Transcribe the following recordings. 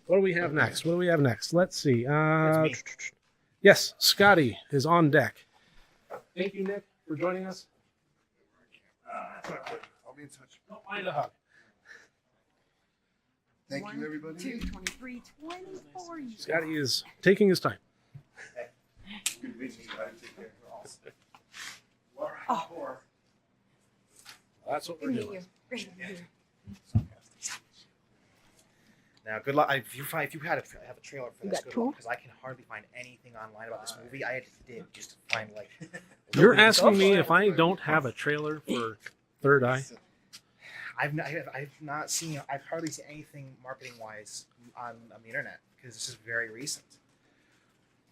What do we have next? Let's see. It's me. Yes, Scotty is on deck. Thank you, Nick, for joining us. I'll be in touch. Don't mind a hug. Thank you, everybody. 2, 23, 24. Scotty is taking his time. Good meeting you guys. Take care. Oh. That's what we're Great to meet doing. you. Great to meet you. Now, good luck. If you have a trailer for You this, got good luck, two? because I can hardly find anything online about this movie. I had to dig just to find like. You're asking me if I don't have a trailer for Third Eye? I've not seen. I've hardly seen anything marketing wise on the internet because this is very recent.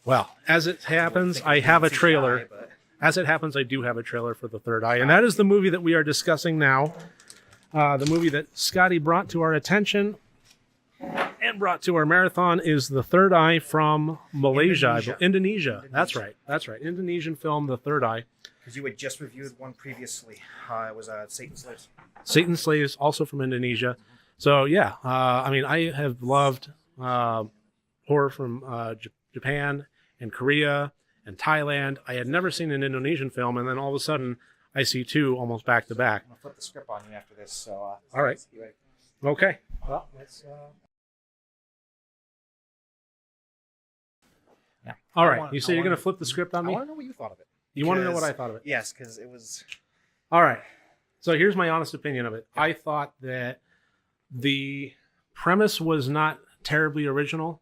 Well, as it happens, I have a trailer. As it happens, I do have a trailer for The Third Eye, and that is the movie that we are discussing now. The movie that Scotty brought to our attention and brought to our marathon is The Third Eye from Malaysia. Indonesia. That's right. Indonesian film, The Third Eye. Because you had just reviewed one previously. It was Satan's Slaves. Satan's Slaves, also from Indonesia. So, yeah, I have loved horror from Japan and Korea and Thailand. I had never seen an Indonesian film, and then all of a sudden, I see two almost back to back. I'm gonna flip the script on you after this. So. All right. Okay. Well, let's. Yeah. All right. You say you're going to flip the script on I me? want to know what you thought of it. You want to know what I thought of it? Yes, because it was. All right. So here's my honest opinion of it. I thought that the premise was not terribly original,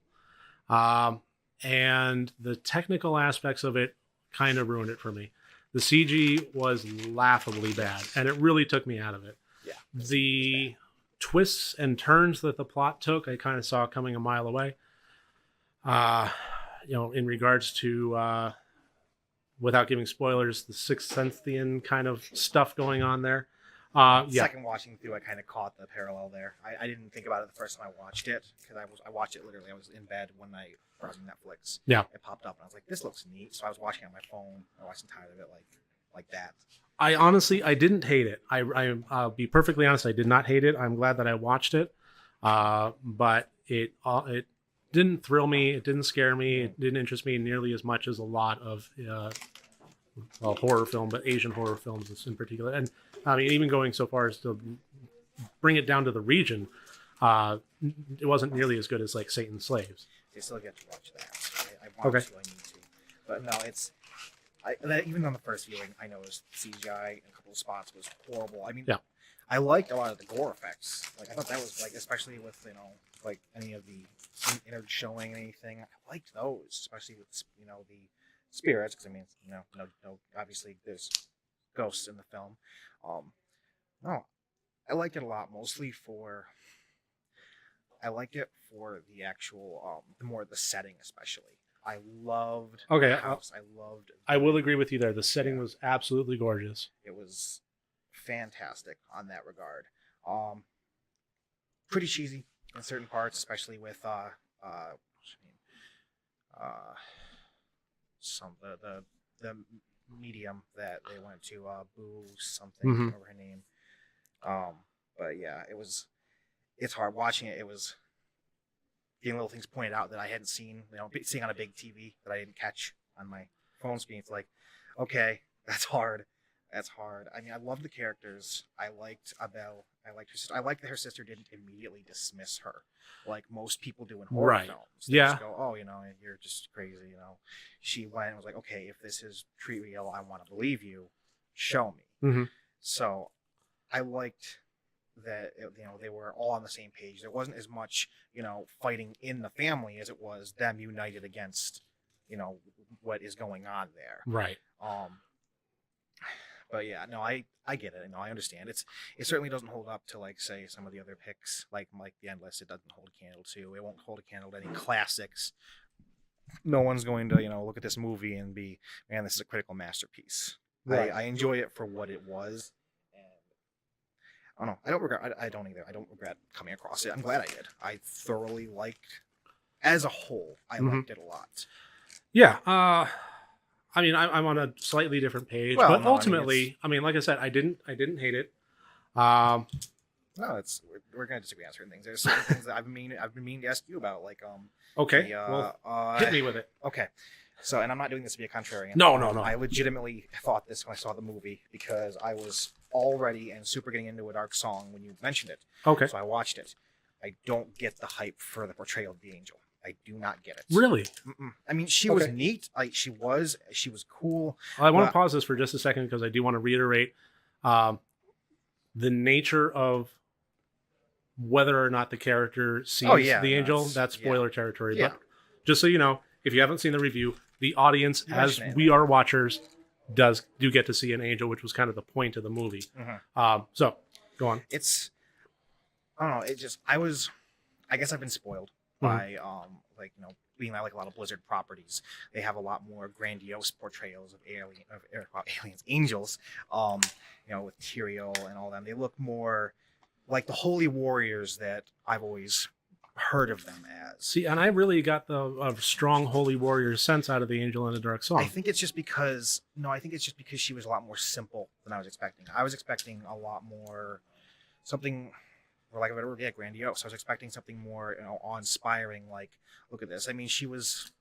and the technical aspects of it kind of ruined it for me. The CG was laughably bad, and it really took me out of it. Yeah. The twists and turns that the plot took, I kind of saw coming a mile away. In regards to, without giving spoilers, the Sixth Sense-ian kind of stuff going on there. Second watching through, I kind of caught the parallel there. I didn't think about it the first time I watched it because I watched it literally. I was in bed one night browsing Netflix. Yeah. It popped up and I was like, "This looks neat." So I was watching it on my phone. I watched the entire of it like that. I didn't hate it. I'll be perfectly honest. I did not hate it. I'm glad that I watched it. But it didn't thrill me. It didn't scare me. It didn't interest me nearly as much as a lot of horror film, but Asian horror films in particular. And I mean, even going so far as to bring it down to the region, it wasn't nearly as good as like Satan's Slaves. You still get to watch that. I want to. I need to. But no, even on the first viewing, I noticed CGI in a couple of spots was horrible. I mean, yeah. I liked a lot of the gore effects. Like I thought that was especially with any of the inner showing anything. I liked those, especially with the spirits, because I mean, no, obviously there's ghosts in the film. No, I liked it a lot, mostly for. I liked it for the actual, the setting, especially. I loved the house. I will agree with you there. The setting was absolutely gorgeous. It was fantastic on that regard. Pretty cheesy in certain parts, especially with the medium that they went to, Boo something, I don't remember her name. But yeah, it's hard watching it. It was getting little things pointed out that I hadn't seen, seeing on a big TV that I didn't catch on my phone screen. It's like, okay, that's hard. That's hard. I mean, I love the characters. I liked Abel. I liked her sister. I liked that her sister didn't immediately dismiss her like most people do in horror films. They just go, oh, you're just crazy. She went and was like, okay, if this is real, I want to believe you. Show me. Mm-hmm. So I liked that they were all on the same page. There wasn't as much fighting in the family as it was them united against what is going on there. Right. But yeah, no, I get it. I understand. It certainly doesn't hold up to say some of the other picks, like The Endless. It doesn't hold a candle to. It won't hold a candle to any classics. No one's going to look at this movie and be, man, this is a critical masterpiece. Right. I enjoy it for what it was. I don't know. I don't regret. I don't either. I don't regret coming across it. I'm glad I did. I thoroughly liked, as a whole, I liked it a lot. Yeah. I mean, I'm on a slightly different page, but ultimately, like I said, I didn't hate it. No, we're gonna disagree on certain things. There's certain things that I've been meaning to ask you about, like Okay, the, well, hit me with it. Okay, so and I'm not doing this to be a contrarian. No. I legitimately thought this when I saw the movie because I was already and super getting into a dark song when you mentioned it. Okay, So I watched it. I don't get the hype for the portrayal of the angel. I do not get it. really? Mm-mm. I mean, she was Okay. neat. Like she was cool. I want to But- pause this for just a second because I do want to reiterate the nature of whether or not the character sees the angel. That's spoiler territory. Yeah. But just so you know, if you haven't seen the review, the audience, You as mentioned it. we are watchers, do get to see an angel, which was kind of the point of the movie. Mhm. So go on. I don't know. I guess I've been spoiled by like being like a lot of Blizzard properties. They have a lot more grandiose portrayals of aliens, angels. With Tyrael and all them, they look more like the holy warriors that I've always heard of them as. See, and I really got the strong holy warrior sense out of the Angel in a Dark Song. I think it's just because she was a lot more simple than I was expecting. I was expecting a lot more something, or like grandiose. I was expecting something more, awe-inspiring. Like, look at this. I mean, she was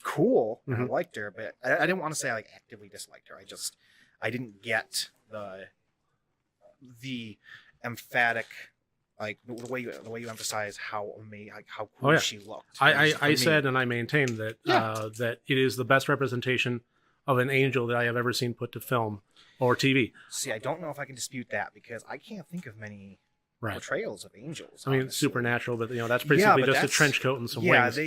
cool. And I liked her, but I didn't want to say I like actively disliked her. I didn't get the emphatic, like the way you emphasize how amazing, like how cool she looked. I said and I maintain that that it is the best representation of an angel that I have ever seen put to film or TV. See, I don't know if I can dispute that because I can't think of many portrayals of angels. I mean, honestly. supernatural, but that's basically just a trench coat and some wings.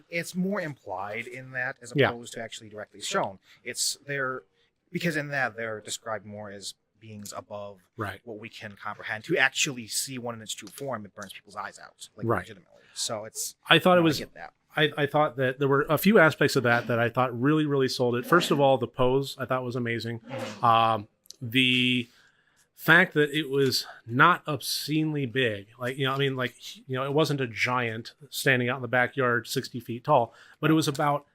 It's more implied in that as opposed to actually directly shown. Because in that they're described more as beings above what we can comprehend. To actually see one in its true form, it burns people's eyes out, legitimately. So I thought it was. I get that. I thought that there were a few aspects of that I thought really, really sold it. First of all, the pose I thought was amazing. The fact that it was not obscenely big, it wasn't a giant standing out in the backyard 60 feet tall, but it was about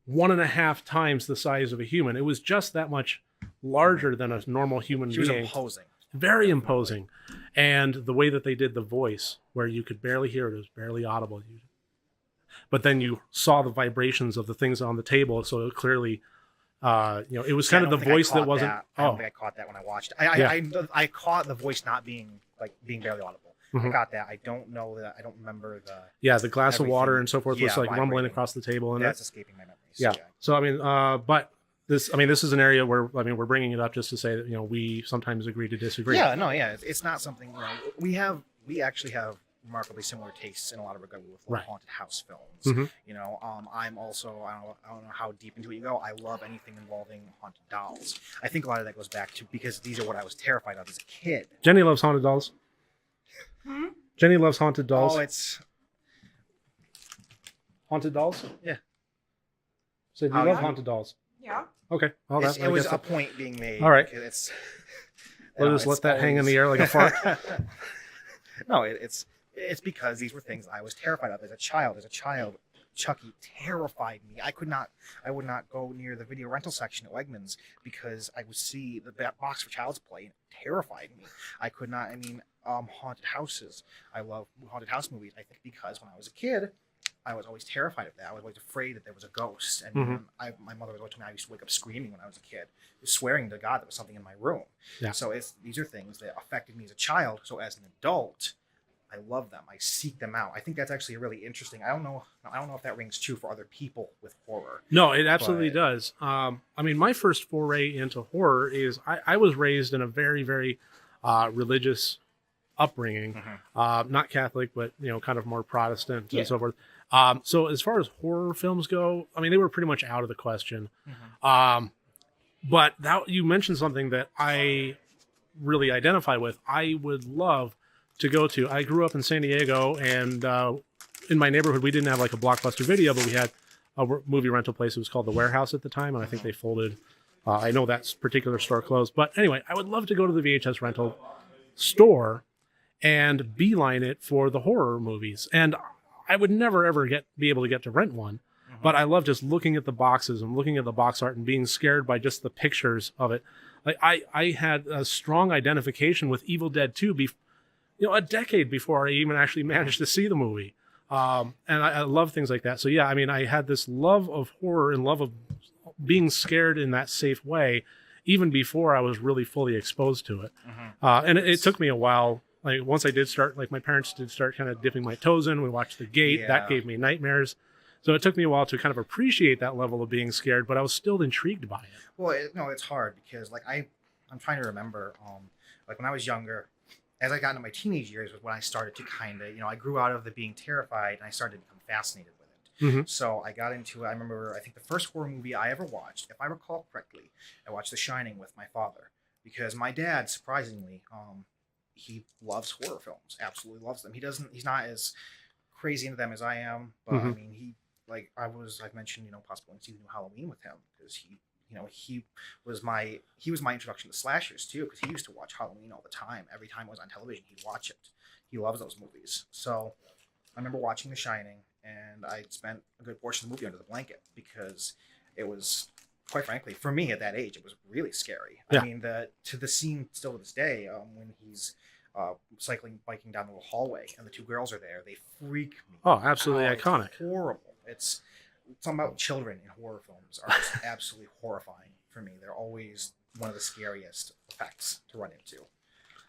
1.5 times the size of a human. It was just that much larger than a normal human being. She was imposing. Very imposing. And the way that they did the voice, where you could barely hear it was barely audible. But then you saw the vibrations of the things on the table, so it clearly, it was kind of the voice that wasn't. I don't think I caught that when I watched it. I caught the voice not being barely audible. I got that. I don't know that. I don't remember the glass of water and so forth was like vibrating. rumbling across the table, and that's escaping my memories. Yeah. So but this is an area where we're bringing it up just to say that we sometimes agree to disagree. Yeah. No. Yeah. It's not something we actually have remarkably similar tastes in a lot of regard with haunted house films. I'm also I don't know how deep into it you go. I love anything involving haunted dolls. I think a lot of that goes back to because these are what I was terrified of as a kid. Jenny loves haunted dolls. Jenny loves haunted dolls. Oh, it's haunted dolls. Yeah. So you love haunted dolls. Yeah. Okay. Well, it was a point being made. All right. We'll just let that hang in the air like a fart. No, it's because these were things I was terrified of as a child. Chucky terrified me. I would not go near the video rental section at Wegmans because I would see the box for Child's Play and it terrified me. I could not. I mean, haunted houses. I love haunted house movies. I think because when I was a kid, I was always terrified of that. I was always afraid that there was a ghost. And my mother was always telling me I used to wake up screaming when I was a kid, swearing to God there was something in my room. Yeah. So these are things that affected me as a child. So as an adult, I love them. I seek them out. I think that's actually really interesting. I don't know if that rings true for other people with horror. No, it absolutely does. I mean, my first foray into horror is I was raised in a very, very religious upbringing, not Catholic, but kind of more Protestant and so forth. So as far as horror films go, I mean, they were pretty much out of the question. But you mentioned something that I really identify with. I would love to go to. I grew up in San Diego, and in my neighborhood, we didn't have like a Blockbuster Video, but we had a movie rental place. It was called The Warehouse at the time, and I think they folded. I know that particular store closed. But anyway, I would love to go to the VHS rental store and beeline it for the horror movies. And I would never, ever be able to get to rent one. But I love just looking at the boxes and looking at the box art and being scared by just the pictures of it. Like I had a strong identification with Evil Dead 2 a decade before I even actually managed to see the movie. And I love things like that. So yeah, I mean, I had this love of horror and love of being scared in that safe way, even before I was really fully exposed to it. And it took me a while. Like once I did start, like my parents did start kind of dipping my toes in. We watched The Gate. Yeah. That gave me nightmares. So it took me a while to kind of appreciate that level of being scared, but I was still intrigued by it. Well, no, it's hard because like I'm trying to remember, like when I was younger, as I got into my teenage years was when I started to kind of, I grew out of the being terrified and I started to become fascinated with it. So I got into it. I remember, I think the first horror movie I ever watched, if I recall correctly, I watched The Shining with my father because my dad, surprisingly, he loves horror films, absolutely loves them. He's not as crazy into them as I am, but I mean, I've mentioned, possibly seeing new Halloween with him because he was my introduction to slashers too, because he used to watch Halloween all the time. Every time it was on television, he'd watch it. He loves those movies. So I remember watching The Shining, and I spent a good portion of the movie under the blanket because it was, quite frankly, for me at that age, it was really scary. Yeah. I mean, the scene still to this day, when he's biking down the little hallway, and the two girls are there, they freak me. Oh, absolutely out. iconic. It's horrible. It's something about children in horror films are just absolutely horrifying for me. They're always one of the scariest effects to run into.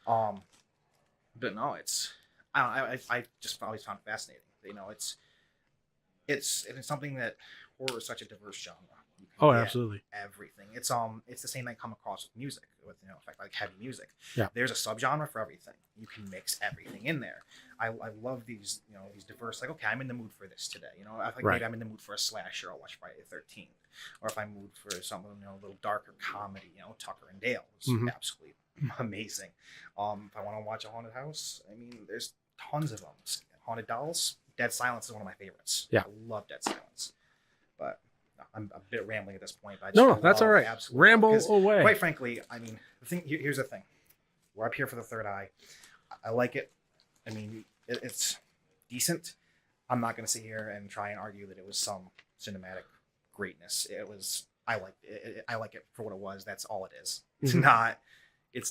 But no, I just always found it fascinating. It's something that horror is such a diverse genre. You can Oh, get absolutely. everything. It's the same thing I come across with music, with effect like heavy music. Yeah. There's a subgenre for everything. You can mix everything in there. I love these these diverse, like, okay, I'm in the mood for this today. I think Right. maybe I'm in the mood for a slasher, I'll watch Friday the 13th. Or if I'm in the mood for something a little darker comedy, Tucker and Dale is absolutely amazing. If I want to watch a haunted house, I mean, there's tons of them. Haunted Dolls, Dead Silence is one of my favorites. Yeah. I love Dead Silence. But I'm a bit rambling at this point. But No, that's all right. Ramble away. Quite frankly, I mean, here's the thing. We're up here for the third eye. I like it. I mean, it's decent. I'm not going to sit here and try and argue that it was some cinematic greatness. I like it for what it was. That's all it is. It's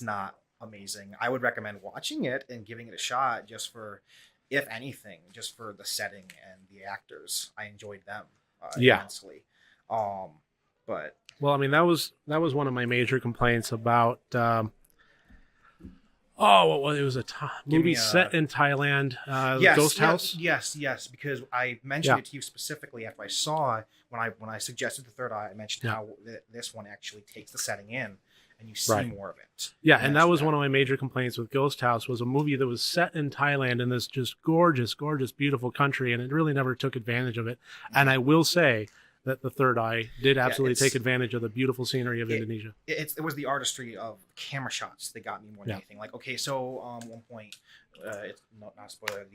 not amazing. I would recommend watching it and giving it a shot just for, if anything, just for the setting and the actors. I enjoyed them immensely. But well, I mean, that was one of my major complaints about. It was a movie set in Thailand, yes, Ghost House. Yes, because I mentioned it to you specifically after I saw when I suggested the third eye. I mentioned how this one actually takes the setting in, and you see more of it. Yeah, and that was one of my major complaints with Ghost House, was a movie that was set in Thailand in this just gorgeous, gorgeous, beautiful country, and it really never took advantage of it. And I will say that the third eye did absolutely take advantage of the beautiful scenery of Indonesia. It was the artistry of camera shots that got me more than anything. Like, okay, so one point, it's not a spoiler,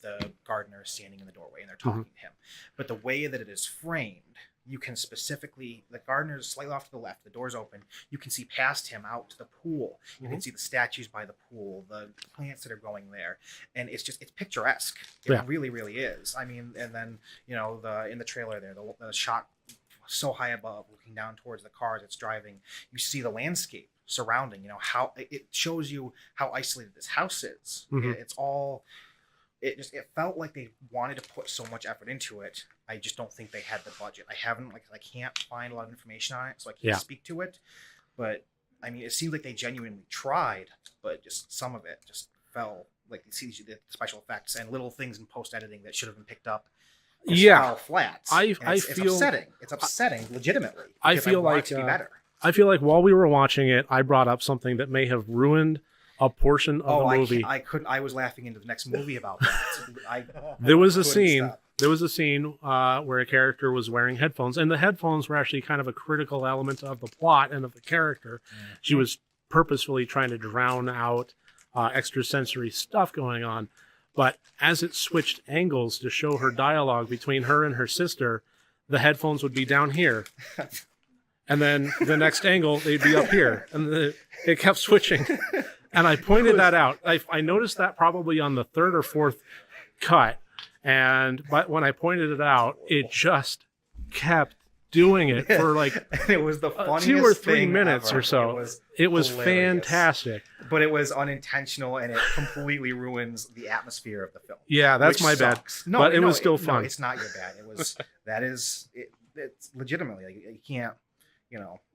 the gardener is standing in the doorway and they're talking to him. But the way that it is framed, you can specifically, the gardener is slightly off to the left, the door's open, you can see past him out to the pool. You can see the statues by the pool, the plants that are growing there. And it's picturesque. It really, really is. I mean, and then, in the trailer there, the shot so high above, looking down towards the cars it's driving, you see the landscape surrounding, how it shows you how isolated this house is. It felt like they wanted to put so much effort into it. I just don't think they had the budget. I can't find a lot of information on it, so I can't speak to it. But I mean, it seems like they genuinely tried, but just some of it just fell. Like, you see the special effects and little things in post editing that should have been picked up. Fell flat. It's upsetting. It's upsetting, legitimately. I feel want like it to be better. I feel like while we were watching it, I brought up something that may have ruined a portion of the movie. I was laughing into the next movie about that. There was a scene where a character was wearing headphones, and the headphones were actually kind of a critical element of the plot and of the character. She was purposefully trying to drown out extrasensory stuff going on. But as it switched angles to show her dialogue between her and her sister, the headphones would be down here. And then the next angle, they'd be up here. And it kept switching. And I pointed that out. I noticed that probably on the third or fourth cut. But when I pointed it out, it just kept doing it for like And it was the funniest 2 or 3 thing minutes ever. or so. It It was hilarious. fantastic. But it was unintentional, and it completely ruins the atmosphere of the film. Yeah, that's which my bad. sucks. But it was still No, fun. it's not your bad. It was it's legitimately like,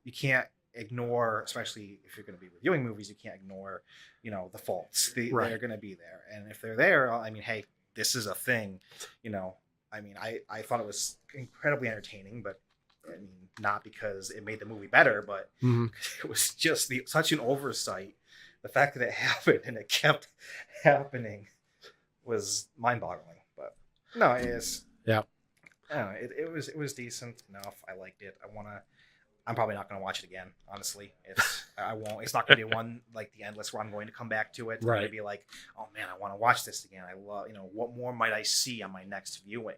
you can't ignore, especially if you're going to be reviewing movies, you can't ignore the faults. Right. They're going to be there, and if they're there, I mean, hey, this is a thing. I mean, I thought it was incredibly entertaining, but I mean, not because it made the movie better, but Mhm. it was just such an oversight. The fact that it happened and it kept happening was mind-boggling. But no, it is. Yeah. I don't know, it was decent enough. I liked it. I'm probably not gonna watch it again. Honestly, I won't. It's not gonna be one like The Endless where I'm going to come back to it. It's Right. gonna be like, oh man, I want to watch this again. I love, what more might I see on my next viewing?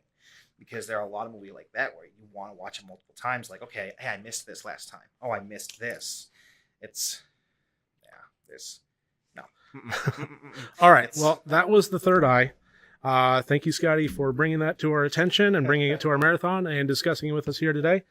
Because there are a lot of movies like that where you want to watch them multiple times. Like, okay, hey, I missed this last time. Oh, I missed this. There's no. All right. It's- Well, that was The Third Eye. Thank you, Scotty, for bringing that to our attention and bringing it to our marathon and discussing it with us here today.